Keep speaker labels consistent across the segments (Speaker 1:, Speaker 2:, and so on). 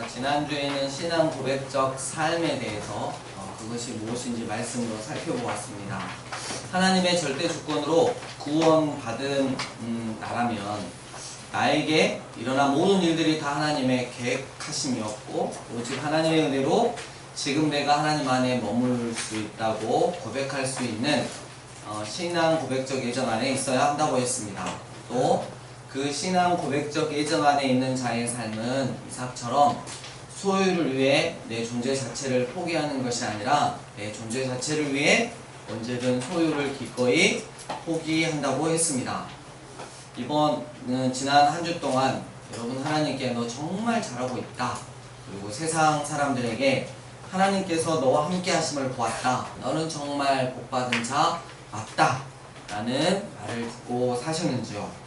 Speaker 1: 지난주에는 신앙 고백적 삶에 대해서 그것이 무엇인지 말씀으로 살펴보았습니다. 하나님의 절대 주권으로 구원받은 나라면 나에게 일어난 모든 일들이 다 하나님의 계획하심이었고 오직 하나님의 은혜로 지금 내가 하나님 안에 머물 수 있다고 고백할 수 있는 신앙 고백적 예정 안에 있어야 한다고 했습니다. 또 그 신앙 고백적 예정 안에 있는 자의 삶은 이삭처럼 소유를 위해 내 존재 자체를 포기하는 것이 아니라 내 존재 자체를 위해 언제든 소유를 기꺼이 포기한다고 했습니다. 이번은 지난 한 주 동안 여러분 하나님께 너 정말 잘하고 있다. 그리고 세상 사람들에게 하나님께서 너와 함께 하심을 보았다. 너는 정말 복받은 자 맞다. 라는 말을 듣고 사셨는지요?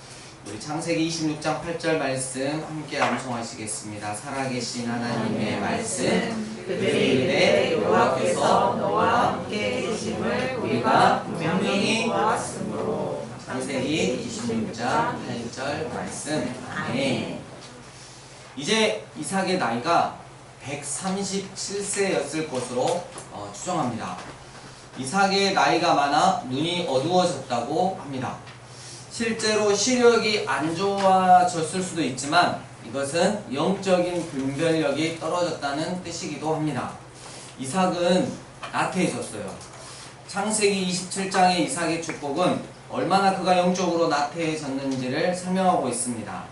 Speaker 1: 우리 창세기 26장 8절 말씀 함께 암송하시겠습니다. 살아계신 하나님의 말씀
Speaker 2: 그들의 여호와께서 너와 함께 계심을 우리가 분명히 보았으므로.
Speaker 1: 창세기 26장 8절 말씀. 아멘. 이제 이삭의 나이가 137세였을 것으로 추정합니다. 이삭의 나이가 많아 눈이 어두워졌다고 합니다. 실제로 시력이 안 좋아졌을 수도 있지만 이것은 영적인 분별력이 떨어졌다는 뜻이기도 합니다. 이삭은 나태해졌어요. 창세기 27장의 이삭의 축복은 얼마나 그가 영적으로 나태해졌는지를 설명하고 있습니다.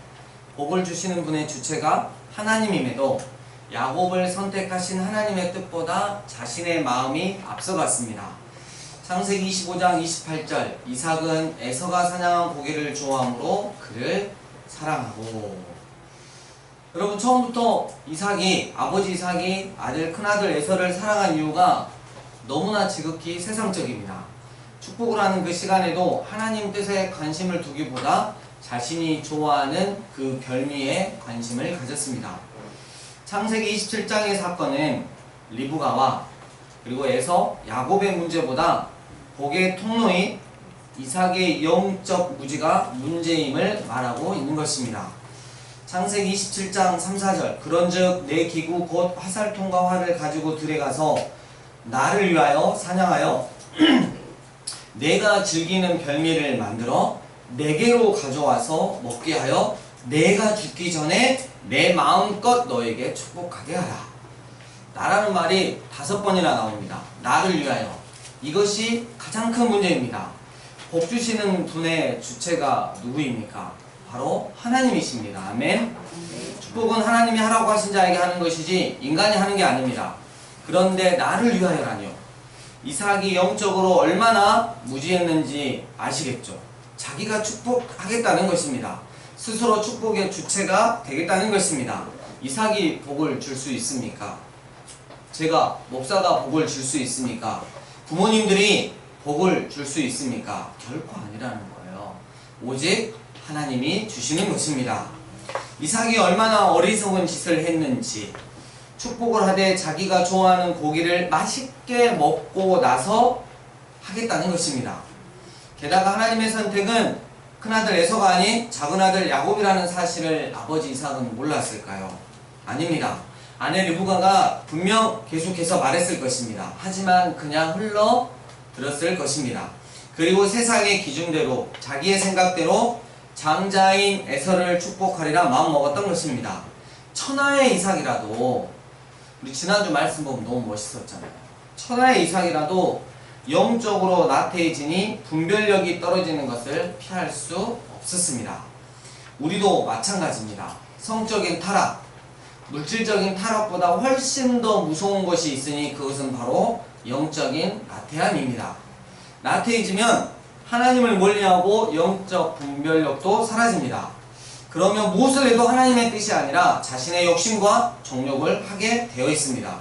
Speaker 1: 복을 주시는 분의 주체가 하나님임에도 야곱을 선택하신 하나님의 뜻보다 자신의 마음이 앞서갔습니다. 창세기 25장 28절 이삭은 에서가 사냥한 고기를 좋아하므로 그를 사랑하고. 여러분 처음부터 아버지 이삭이 아들 큰아들 에서를 사랑한 이유가 너무나 지극히 세상적입니다. 축복을 하는 그 시간에도 하나님 뜻에 관심을 두기보다 자신이 좋아하는 그 별미에 관심을 가졌습니다. 창세기 27장의 사건은 리브가와 그리고 에서, 야곱의 문제보다 복의 통로인 이삭의 영적 무지가 문제임을 말하고 있는 것입니다. 창세기 27장 3, 4절 그런즉 내 기구 곧 화살통과 활을 가지고 들에 가서 나를 위하여 사냥하여 내가 즐기는 별미를 만들어 내게로 가져와서 먹게 하여 내가 죽기 전에 내 마음껏 너에게 축복하게 하라. 나라는 말이 5번이나 나옵니다. 나를 위하여. 이것이 가장 큰 문제입니다. 복 주시는 분의 주체가 누구입니까? 바로 하나님이십니다. 아멘. 축복은 하나님이 하라고 하신 자에게 하는 것이지 인간이 하는 게 아닙니다. 그런데 나를 위하여라뇨. 이삭이 영적으로 얼마나 무지했는지 아시겠죠? 자기가 축복하겠다는 것입니다. 스스로 축복의 주체가 되겠다는 것입니다. 이삭이 복을 줄 수 있습니까? 제가 목사가 복을 줄 수 있습니까? 부모님들이 복을 줄 수 있습니까? 결코 아니라는 거예요. 오직 하나님이 주시는 것입니다. 이삭이 얼마나 어리석은 짓을 했는지 축복을 하되 자기가 좋아하는 고기를 맛있게 먹고 나서 하겠다는 것입니다. 게다가 하나님의 선택은 큰아들 에서가 아닌 작은아들 야곱이라는 사실을 아버지 이삭은 몰랐을까요? 아닙니다. 아내 리브가가 분명 계속해서 말했을 것입니다. 하지만 그냥 흘러 들었을 것입니다. 그리고 세상의 기준대로 자기의 생각대로 장자인 에서를 축복하리라 마음먹었던 것입니다. 천하의 이삭이라도 우리 지난주 말씀 보면 너무 멋있었잖아요. 천하의 이삭이라도 영적으로 나태해지니 분별력이 떨어지는 것을 피할 수 없었습니다. 우리도 마찬가지입니다. 성적인 타락, 물질적인 타락보다 훨씬 더 무서운 것이 있으니 그것은 바로 영적인 나태함입니다. 나태해지면 하나님을 멀리하고 영적 분별력도 사라집니다. 그러면 무엇을 해도 하나님의 뜻이 아니라 자신의 욕심과 정욕을 하게 되어 있습니다.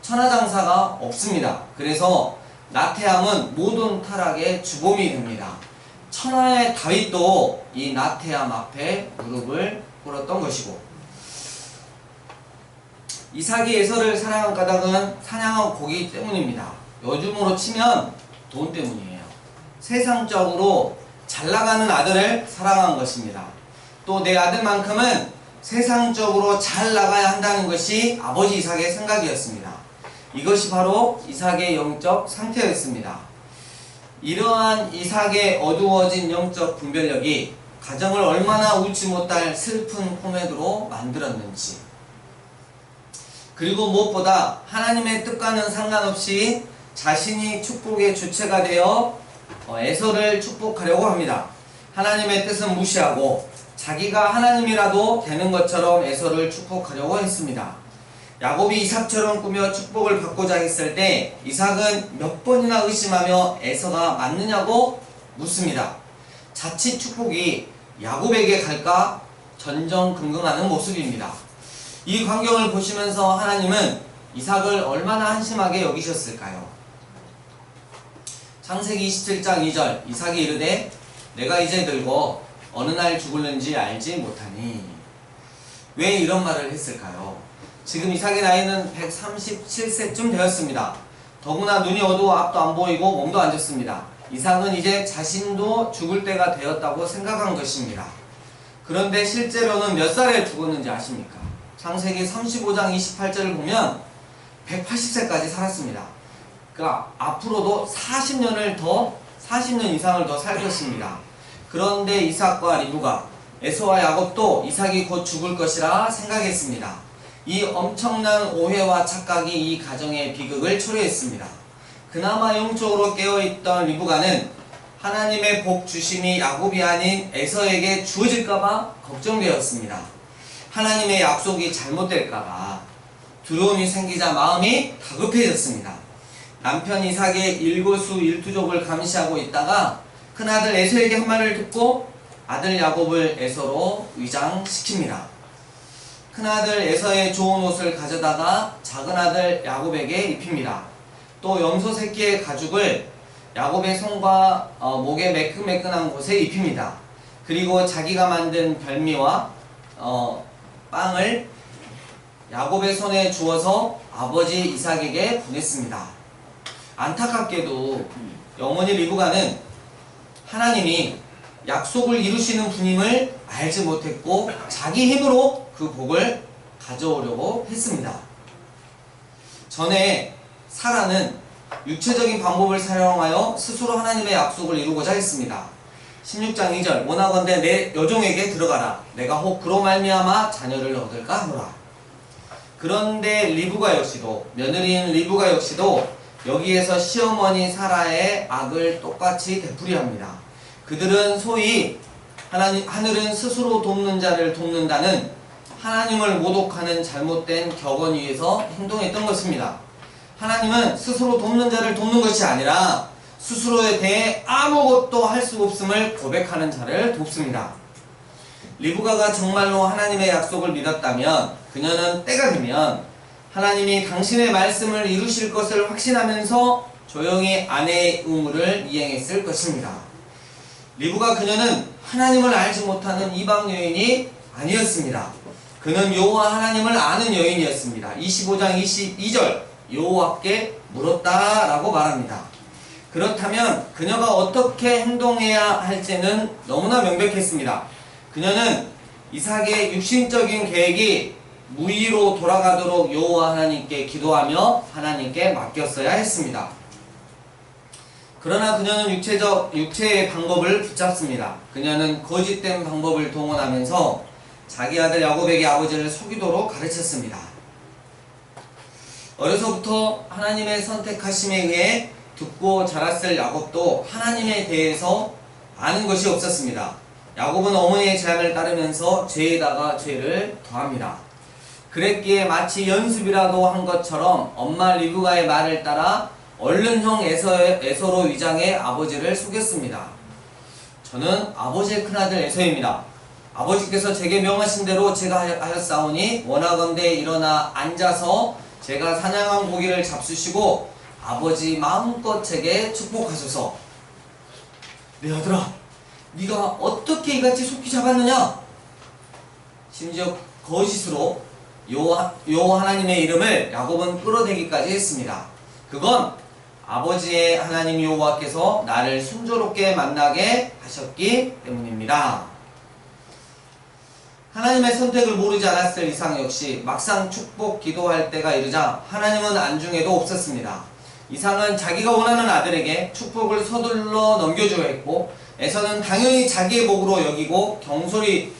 Speaker 1: 천하장사가 없습니다. 그래서 나태함은 모든 타락의 주범이 됩니다. 천하의 다윗도 이 나태함 앞에 무릎을 꿇었던 것이고 이삭이 에서를 사랑한 까닭은 사냥한 고기 때문입니다. 요즘으로 치면 돈 때문이에요. 세상적으로 잘나가는 아들을 사랑한 것입니다. 또 내 아들만큼은 세상적으로 잘 나가야 한다는 것이 아버지 이삭의 생각이었습니다. 이것이 바로 이삭의 영적 상태였습니다. 이러한 이삭의 어두워진 영적 분별력이 가정을 얼마나 웃지 못할 슬픈 코미디로 만들었는지, 그리고 무엇보다 하나님의 뜻과는 상관없이 자신이 축복의 주체가 되어 에서를 축복하려고 합니다. 하나님의 뜻은 무시하고 자기가 하나님이라도 되는 것처럼 에서를 축복하려고 했습니다. 야곱이 이삭처럼 꾸며 축복을 받고자 했을 때 이삭은 몇 번이나 의심하며 에서가 맞느냐고 묻습니다. 자칫 축복이 야곱에게 갈까 전전긍긍하는 모습입니다. 이 광경을 보시면서 하나님은 이삭을 얼마나 한심하게 여기셨을까요? 창세기 27장 2절, 이삭이 이르되 내가 이제 늙어 어느 날 죽을는지 알지 못하니. 왜 이런 말을 했을까요? 지금 이삭의 나이는 137세쯤 되었습니다. 더구나 눈이 어두워 앞도 안 보이고 몸도 안 좋습니다. 이삭은 이제 자신도 죽을 때가 되었다고 생각한 것입니다. 그런데 실제로는 몇 살에 죽었는지 아십니까? 창세기 35장 28절을 보면 180세까지 살았습니다. 그러니까 앞으로도 40년 이상을 더 살 것입니다. 그런데 이삭과 리브가, 에서와 야곱도 이삭이 곧 죽을 것이라 생각했습니다. 이 엄청난 오해와 착각이 이 가정의 비극을 초래했습니다. 그나마 영적으로 깨어있던 리브가는 하나님의 복 주심이 야곱이 아닌 에서에게 주어질까봐 걱정되었습니다. 하나님의 약속이 잘못될까봐 두려움이 생기자 마음이 다급해졌습니다. 남편 이삭의 일거수일투족을 감시하고 있다가 큰아들 에서에게 한 말을 듣고 아들 야곱을 에서로 위장시킵니다. 큰아들 에서의 좋은 옷을 가져다가 작은아들 야곱에게 입힙니다. 또 염소 새끼의 가죽을 야곱의 손과 목의 매끈매끈한 곳에 입힙니다. 그리고 자기가 만든 별미와 빵을 야곱의 손에 주어서 아버지 이삭에게 보냈습니다. 안타깝게도 어머니 리브가는 하나님이 약속을 이루시는 분임을 알지 못했고 자기 힘으로 그 복을 가져오려고 했습니다. 전에 사라는 육체적인 방법을 사용하여 스스로 하나님의 약속을 이루고자 했습니다. 16장 2절, 원하건대 내 여종에게 들어가라. 내가 혹 그로 말미암아 자녀를 얻을까 하노라. 그런데 리브가 역시도, 며느리인 리브가 역시도 여기에서 시어머니 사라의 악을 똑같이 되풀이합니다. 그들은 소위 하늘은 스스로 돕는 자를 돕는다는 하나님을 모독하는 잘못된 격언 위에서 행동했던 것입니다. 하나님은 스스로 돕는 자를 돕는 것이 아니라 스스로에 대해 아무것도 할 수 없음을 고백하는 자를 돕습니다. 리브가가 정말로 하나님의 약속을 믿었다면 그녀는 때가 되면 하나님이 당신의 말씀을 이루실 것을 확신하면서 조용히 아내의 의무를 이행했을 것입니다. 리브가 그녀는 하나님을 알지 못하는 이방 여인이 아니었습니다. 그는 여호와 하나님을 아는 여인이었습니다. 25장 22절, 여호와께 물었다라고 말합니다. 그렇다면 그녀가 어떻게 행동해야 할지는 너무나 명백했습니다. 그녀는 이삭의 육신적인 계획이 무의로 돌아가도록 여호와 하나님께 기도하며 하나님께 맡겼어야 했습니다. 그러나 그녀는 육체의 방법을 붙잡습니다. 그녀는 거짓된 방법을 동원하면서 자기 아들 야곱에게 아버지를 속이도록 가르쳤습니다. 어려서부터 하나님의 선택하심에 의해 듣고 자랐을 야곱도 하나님에 대해서 아는 것이 없었습니다. 야곱은 어머니의 제안을 따르면서 죄에다가 죄를 더합니다. 그랬기에 마치 연습이라도 한 것처럼 엄마 리브가의 말을 따라 얼른 형 에서로 위장해 아버지를 속였습니다. 저는 아버지의 큰아들 에서입니다. 아버지께서 제게 명하신 대로 제가 하였사오니 원하건대 일어나 앉아서 제가 사냥한 고기를 잡수시고 아버지 마음껏 제게 축복하소서. 내 아들아, 네가 어떻게 이같이 속히 잡았느냐? 심지어 거짓으로 여호와 하나님의 이름을 야곱은 끌어대기까지 했습니다. 그건 아버지의 하나님 여호와께서 나를 순조롭게 만나게 하셨기 때문입니다. 하나님의 선택을 모르지 않았을 이삭 역시 막상 축복 기도할 때가 이르자 하나님은 안중에도 없었습니다. 이삭은 자기가 원하는 아들에게 축복을 서둘러 넘겨줘야 했고, 에서는 당연히 자기의 목으로 여기고 경솔히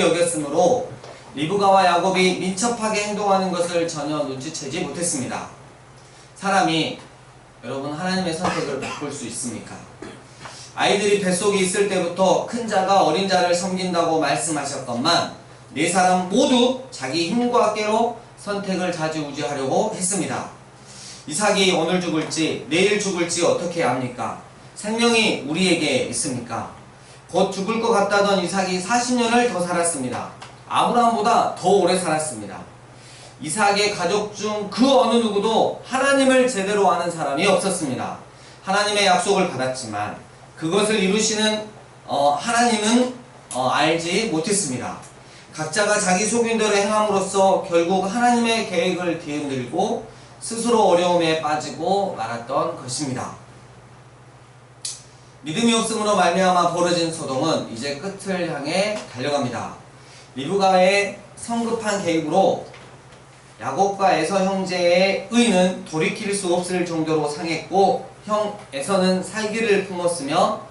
Speaker 1: 여겼으므로 리브가와 야곱이 민첩하게 행동하는 것을 전혀 눈치채지 못했습니다. 사람이 여러분 하나님의 선택을 바꿀 수 있습니까? 아이들이 뱃속에 있을 때부터 큰 자가 어린 자를 섬긴다고 말씀하셨건만 네 사람 모두 자기 힘과 꾀로 선택을 좌지우지하려고 했습니다. 이삭이 오늘 죽을지 내일 죽을지 어떻게 압니까? 생명이 우리에게 있습니까? 곧 죽을 것 같다던 이삭이 40년을 더 살았습니다. 아브라함보다 더 오래 살았습니다. 이삭의 가족 중 그 어느 누구도 하나님을 제대로 아는 사람이 없었습니다. 하나님의 약속을 받았지만 그것을 이루시는 하나님은 알지 못했습니다. 각자가 자기 속인대로 행함으로써 결국 하나님의 계획을 뒤흔들고 스스로 어려움에 빠지고 말았던 것입니다. 믿음이 없음으로 말미암아 벌어진 소동은 이제 끝을 향해 달려갑니다. 리브가의 성급한 개입으로 야곱과 에서 형제의 의는 돌이킬 수 없을 정도로 상했고, 형 에서는 살기를 품었으며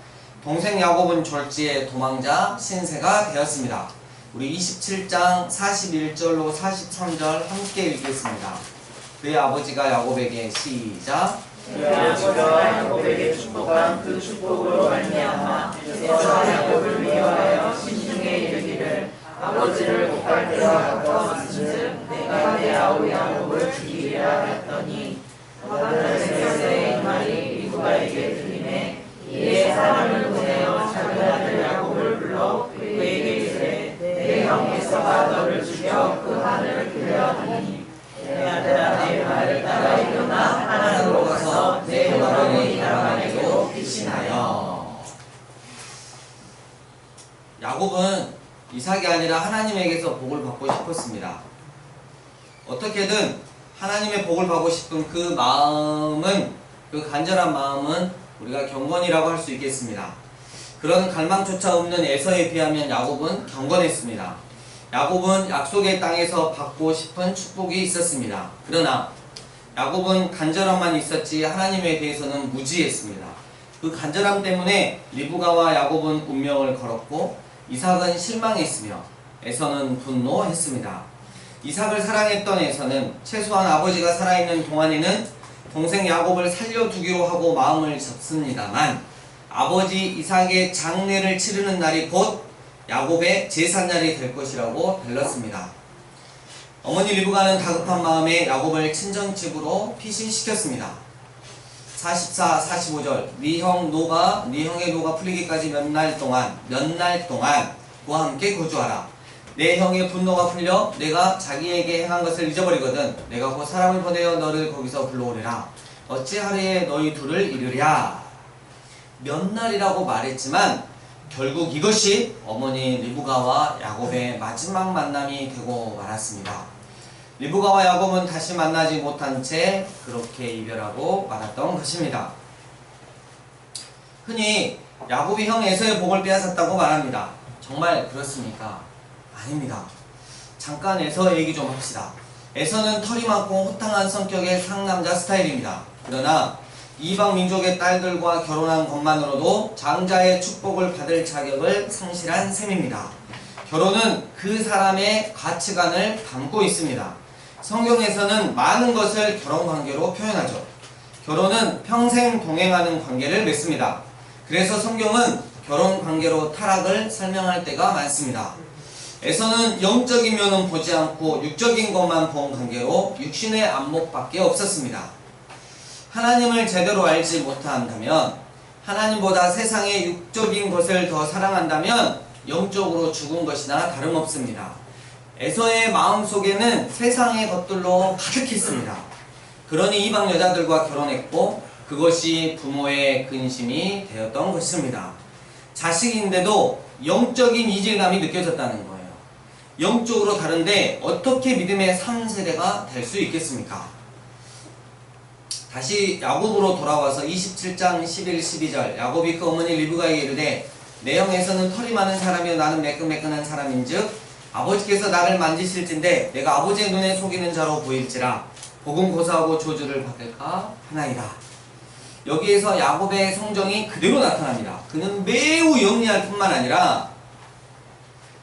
Speaker 1: 동생 야곱은 졸지에 도망자 신세가 되었습니다. 우리 27장 41절로 43절 함께 읽겠습니다. 그의 아버지가 야곱에게 시작.
Speaker 2: 그의 아버지가 야곱에게 축복한 그 축복으로 말미암아 에서 야곱을 미워하여 심중에 이르기를 아버지를 못할 때가 가까웠은즉 내가 내 아우 야곱을 죽이리라 했더니 나는 에서의 이 말이 리브가에게 들리매 이에 사람을 보내어 작은 아들 야곱을 불러 그에게 이르되 내 형 에서가 너를 죽여 그 하늘을 끌려하니 내 아들아 내 말을 따라 일어나 하나님으로 가서 내 어머니 나라에게로 빛이 나여.
Speaker 1: 야곱은 이삭이 아니라 하나님에게서 복을 받고 싶었습니다. 어떻게든 하나님의 복을 받고 싶은 그 마음은, 그 간절한 마음은 우리가 경건이라고 할 수 있겠습니다. 그런 갈망조차 없는 에서에 비하면 야곱은 경건했습니다. 야곱은 약속의 땅에서 받고 싶은 축복이 있었습니다. 그러나 야곱은 간절함만 있었지 하나님에 대해서는 무지했습니다. 그 간절함 때문에 리브가와 야곱은 운명을 걸었고 이삭은 실망했으며 에서는 분노했습니다. 이삭을 사랑했던 에서는 최소한 아버지가 살아있는 동안에는 동생 야곱을 살려두기로 하고 마음을 접습니다만 아버지 이삭의 장례를 치르는 날이 곧 야곱의 제삿날이 될 것이라고 달렸습니다. 어머니 리브가는 다급한 마음에 야곱을 친정집으로 피신시켰습니다. 44, 45절 네 형의 노가 풀리기까지 몇 날 동안 그와 함께 거주하라. 내 형의 분노가 풀려 내가 자기에게 행한 것을 잊어버리거든 내가 곧 사람을 보내어 너를 거기서 불러오리라. 어찌 하루에 너희 둘을 이루랴. 몇 날이라고 말했지만 결국 이것이 어머니 리브가와 야곱의 마지막 만남이 되고 말았습니다. 리브가와 야곱은 다시 만나지 못한 채 그렇게 이별하고 말았던 것입니다. 흔히 야곱이 형 에서의 복을 빼앗았다고 말합니다. 정말 그렇습니까? 아닙니다. 잠깐 에서 얘기 좀 합시다. 에서는 털이 많고 호탕한 성격의 상남자 스타일입니다. 그러나 이방 민족의 딸들과 결혼한 것만으로도 장자의 축복을 받을 자격을 상실한 셈입니다. 결혼은 그 사람의 가치관을 담고 있습니다. 성경에서는 많은 것을 결혼관계로 표현하죠. 결혼은 평생 동행하는 관계를 맺습니다. 그래서 성경은 결혼관계로 타락을 설명할 때가 많습니다. 에서는 영적인 면은 보지 않고 육적인 것만 본 관계로 육신의 안목밖에 없었습니다. 하나님을 제대로 알지 못한다면, 하나님보다 세상의 육적인 것을 더 사랑한다면 영적으로 죽은 것이나 다름없습니다. 에서의 마음속에는 세상의 것들로 가득했습니다. 그러니 이방 여자들과 결혼했고 그것이 부모의 근심이 되었던 것입니다. 자식인데도 영적인 이질감이 느껴졌다는 거예요. 영적으로 다른데 어떻게 믿음의 3세대가 될 수 있겠습니까? 다시 야곱으로 돌아와서 27장 11, 12절 야곱이 그 어머니 리브가에게 이르되 내형에서는 털이 많은 사람이요 나는 매끈매끈한 사람인즉 아버지께서 나를 만지실진데 내가 아버지의 눈에 속이는 자로 보일지라 복음 고사하고 저주를 받을까 하나이다. 여기에서 야곱의 성정이 그대로 나타납니다. 그는 매우 영리할 뿐만 아니라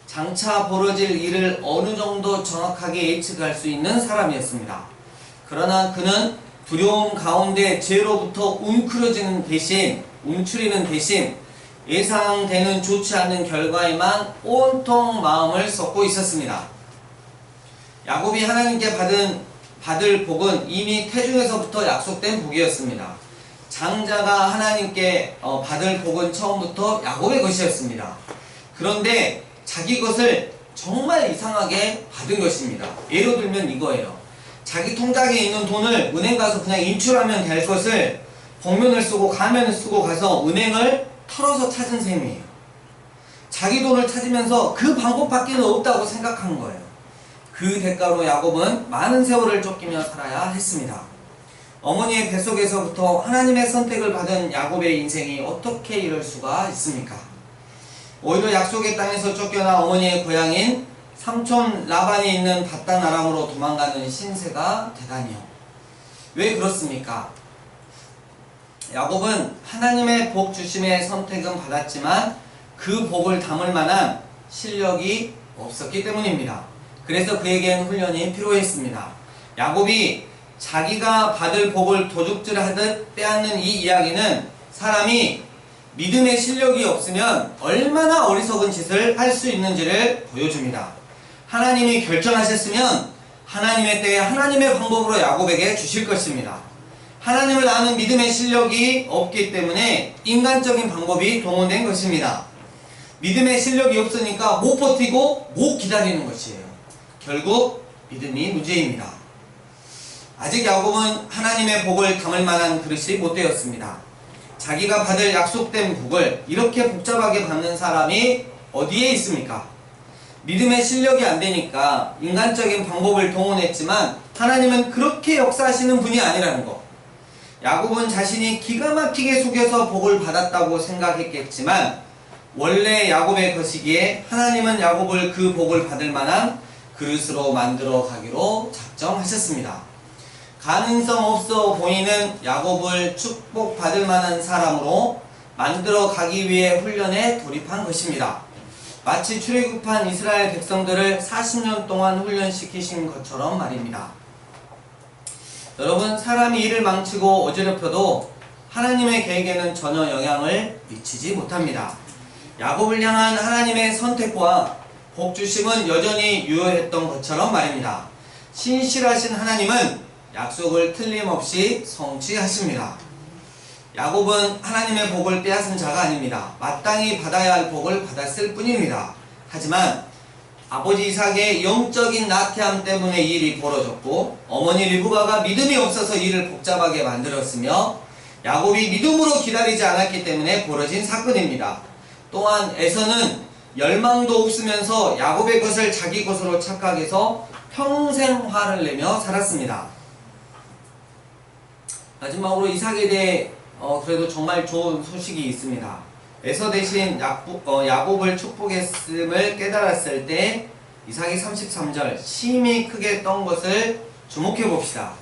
Speaker 1: 장차 벌어질 일을 어느 정도 정확하게 예측할 수 있는 사람이었습니다. 그러나 그는 두려움 가운데 죄로부터 움츠리는 대신 예상되는 좋지 않는 결과에만 온통 마음을 쏟고 있었습니다. 야곱이 하나님께 받을 복은 이미 태중에서부터 약속된 복이었습니다. 장자가 하나님께 받을 복은 처음부터 야곱의 것이었습니다. 그런데 자기 것을 정말 이상하게 받은 것입니다. 예를 들면 이거예요. 자기 통장에 있는 돈을 은행 가서 그냥 인출하면 될 것을 복면을 쓰고 가면을 쓰고 가서 은행을 털어서 찾은 셈이에요. 자기 돈을 찾으면서 그 방법밖에 없다고 생각한 거예요. 그 대가로 야곱은 많은 세월을 쫓기며 살아야 했습니다. 어머니의 뱃속에서부터 하나님의 선택을 받은 야곱의 인생이 어떻게 이럴 수가 있습니까? 오히려 약속의 땅에서 쫓겨나 어머니의 고향인 삼촌 라반이 있는 바단 아람으로 도망가는 신세가 되다니요. 왜 그렇습니까? 야곱은 하나님의 복 주심의 선택은 받았지만 그 복을 담을 만한 실력이 없었기 때문입니다. 그래서 그에겐 훈련이 필요했습니다. 야곱이 자기가 받을 복을 도둑질하듯 빼앗는 이 이야기는 사람이 믿음의 실력이 없으면 얼마나 어리석은 짓을 할 수 있는지를 보여줍니다. 하나님이 결정하셨으면 하나님의 때에 하나님의 방법으로 야곱에게 주실 것입니다. 하나님을 아는 믿음의 실력이 없기 때문에 인간적인 방법이 동원된 것입니다. 믿음의 실력이 없으니까 못 버티고 못 기다리는 것이에요. 결국 믿음이 문제입니다. 아직 야곱은 하나님의 복을 담을 만한 그릇이 못 되었습니다. 자기가 받을 약속된 복을 이렇게 복잡하게 받는 사람이 어디에 있습니까? 믿음의 실력이 안 되니까 인간적인 방법을 동원했지만 하나님은 그렇게 역사하시는 분이 아니라는 것. 야곱은 자신이 기가 막히게 속여서 복을 받았다고 생각했겠지만 원래 야곱의 것이기에 하나님은 야곱을 그 복을 받을 만한 그릇으로 만들어 가기로 작정하셨습니다. 가능성 없어 보이는 야곱을 축복받을 만한 사람으로 만들어 가기 위해 훈련에 돌입한 것입니다. 마치 출애굽한 이스라엘 백성들을 40년 동안 훈련시키신 것처럼 말입니다. 여러분, 사람이 일을 망치고 어지럽혀도 하나님의 계획에는 전혀 영향을 미치지 못합니다. 야곱을 향한 하나님의 선택과 복주심은 여전히 유효했던 것처럼 말입니다. 신실하신 하나님은 약속을 틀림없이 성취하십니다. 야곱은 하나님의 복을 빼앗은 자가 아닙니다. 마땅히 받아야 할 복을 받았을 뿐입니다. 하지만 아버지 이삭의 영적인 나태함 때문에 이 일이 벌어졌고 어머니 리브가가 믿음이 없어서 일을 복잡하게 만들었으며 야곱이 믿음으로 기다리지 않았기 때문에 벌어진 사건입니다. 또한 에서는 열망도 없으면서 야곱의 것을 자기 것으로 착각해서 평생 화를 내며 살았습니다. 마지막으로 이삭에 대해 그래도 정말 좋은 소식이 있습니다. 에서 대신 야곱을 축복했음을 깨달았을 때 이삭이 33절 심히 크게 떤 것을 주목해 봅시다.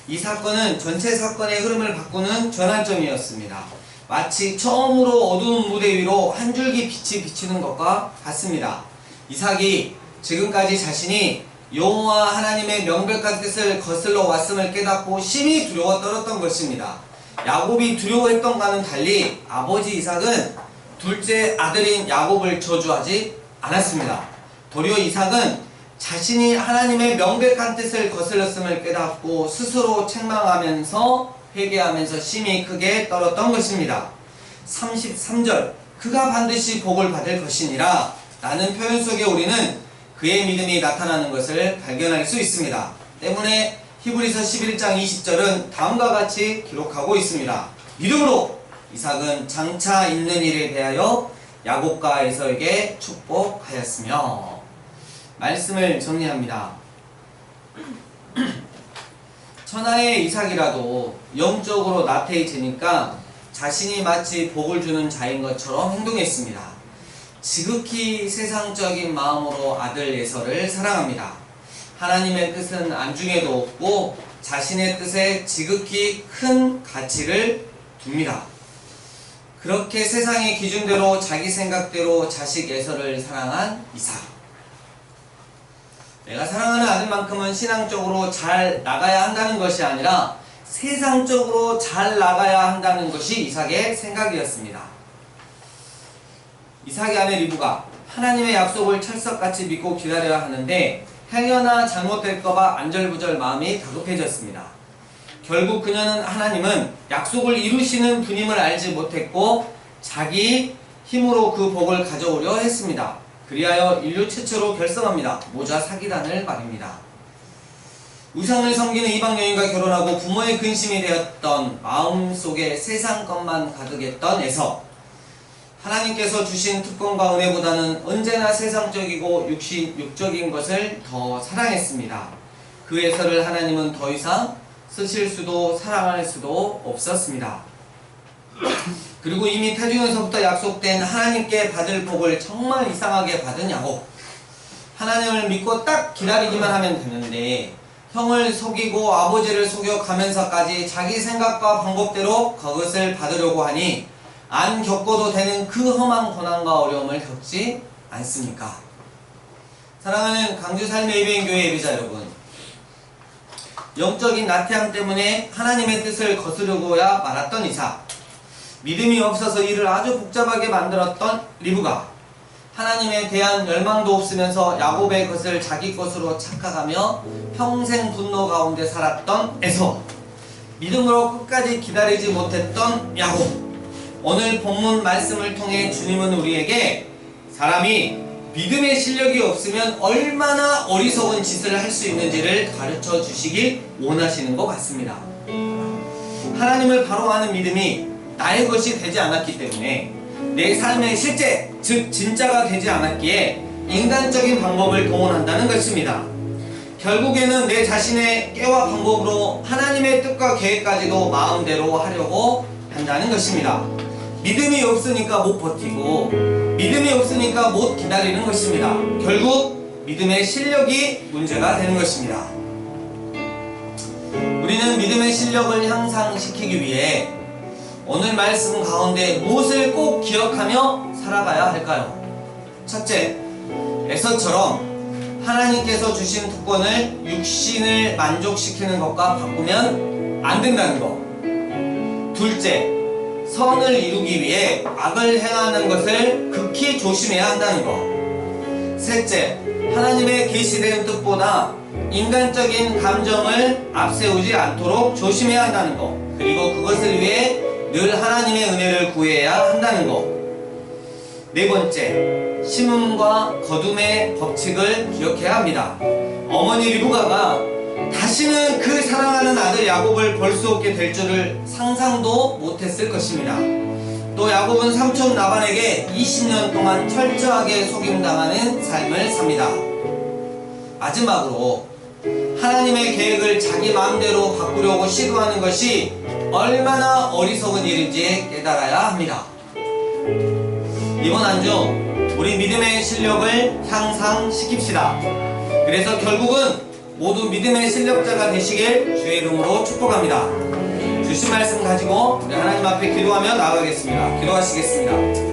Speaker 1: 이 사건은 전체 사건의 흐름을 바꾸는 전환점이었습니다. 마치 처음으로 어두운 무대 위로 한 줄기 빛이 비치는 것과 같습니다. 이삭이 지금까지 자신이 여호와 하나님의 명백한 뜻을 거슬러 왔음을 깨닫고 심히 두려워 떨었던 것입니다. 야곱이 두려워했던과는 달리 아버지 이삭은 둘째 아들인 야곱을 저주하지 않았습니다. 도리어 이삭은 자신이 하나님의 명백한 뜻을 거슬렀음을 깨닫고 스스로 책망하면서 회개하면서 심히 크게 떨었던 것입니다. 33절 그가 반드시 복을 받을 것이니라 라는 표현 속에 우리는 그의 믿음이 나타나는 것을 발견할 수 있습니다. 때문에 히브리서 11장 20절은 다음과 같이 기록하고 있습니다. 믿음으로 이삭은 장차 있는 일에 대하여 야곱과 에서에게 축복하였으며. 말씀을 정리합니다. 천하의 이삭이라도 영적으로 나태해지니까 자신이 마치 복을 주는 자인 것처럼 행동했습니다. 지극히 세상적인 마음으로 아들 에서를 사랑합니다. 하나님의 뜻은 안중에도 없고 자신의 뜻에 지극히 큰 가치를 둡니다. 그렇게 세상의 기준대로 자기 생각대로 자식 에서를 사랑한 이삭. 내가 사랑하는 아들만큼은 신앙적으로 잘 나가야 한다는 것이 아니라 세상적으로 잘 나가야 한다는 것이 이삭의 생각이었습니다. 이삭의 아내 리브가 하나님의 약속을 철석같이 믿고 기다려야 하는데 행여나 잘못될까봐 안절부절 마음이 다급해졌습니다. 결국 그녀는 하나님은 약속을 이루시는 분임을 알지 못했고 자기 힘으로 그 복을 가져오려 했습니다. 그리하여 인류 최초로 결성합니다. 모자 사기단을 말입니다. 우상을 섬기는 이방 여인과 결혼하고 부모의 근심이 되었던 마음속에 세상 것만 가득했던 에서, 하나님께서 주신 특권과 은혜보다는 언제나 세상적이고 육적인 것을 더 사랑했습니다. 그 에서를 하나님은 더 이상 쓰실 수도 사랑할 수도 없었습니다. 그리고 이미 태중에서부터 약속된 하나님께 받을 복을 정말 이상하게 받은 야곱. 하나님을 믿고 딱 기다리기만 하면 되는데 형을 속이고 아버지를 속여가면서까지 자기 생각과 방법대로 그것을 받으려고 하니 안 겪어도 되는 그 험한 고난과 어려움을 겪지 않습니까? 사랑하는 강주 삶의 예배인교회 예배자 여러분, 영적인 나태함 때문에 하나님의 뜻을 거스르고야 말았던 이삭, 믿음이 없어서 일을 아주 복잡하게 만들었던 리브가, 하나님에 대한 열망도 없으면서 야곱의 것을 자기 것으로 착각하며 평생 분노 가운데 살았던 에서, 믿음으로 끝까지 기다리지 못했던 야곱. 오늘 본문 말씀을 통해 주님은 우리에게 사람이 믿음의 실력이 없으면 얼마나 어리석은 짓을 할 수 있는지를 가르쳐 주시길 원하시는 것 같습니다. 하나님을 바로 아는 믿음이 나의 것이 되지 않았기 때문에, 내 삶의 실제, 즉 진짜가 되지 않았기에 인간적인 방법을 동원한다는 것입니다. 결국에는 내 자신의 깨와 방법으로 하나님의 뜻과 계획까지도 마음대로 하려고 한다는 것입니다. 믿음이 없으니까 못 버티고 믿음이 없으니까 못 기다리는 것입니다. 결국 믿음의 실력이 문제가 되는 것입니다. 우리는 믿음의 실력을 향상시키기 위해 오늘 말씀 가운데 무엇을 꼭 기억하며 살아가야 할까요? 첫째, 에서처럼 하나님께서 주신 특권을 육신을 만족시키는 것과 바꾸면 안 된다는 것. 둘째, 선을 이루기 위해 악을 행하는 것을 극히 조심해야 한다는 것. 셋째, 하나님의 계시된 뜻보다 인간적인 감정을 앞세우지 않도록 조심해야 한다는 것. 그리고 그것을 위해 늘 하나님의 은혜를 구해야 한다는 것. 네 번째, 심음과 거둠의 법칙을 기억해야 합니다. 어머니 리브가가 다시는 그 사랑하는 아들 야곱을 볼 수 없게 될 줄을 상상도 못했을 것입니다. 또 야곱은 삼촌 라반에게 20년 동안 철저하게 속임당하는 삶을 삽니다. 마지막으로 하나님의 계획을 자기 마음대로 바꾸려고 시도하는 것이 얼마나 어리석은 일인지 깨달아야 합니다. 이번 한 주 우리 믿음의 실력을 향상시킵시다. 그래서 결국은 모두 믿음의 실력자가 되시길 주의 이름으로 축복합니다. 주신 말씀 가지고 우리 하나님 앞에 기도하며 나아가겠습니다. 기도하시겠습니다.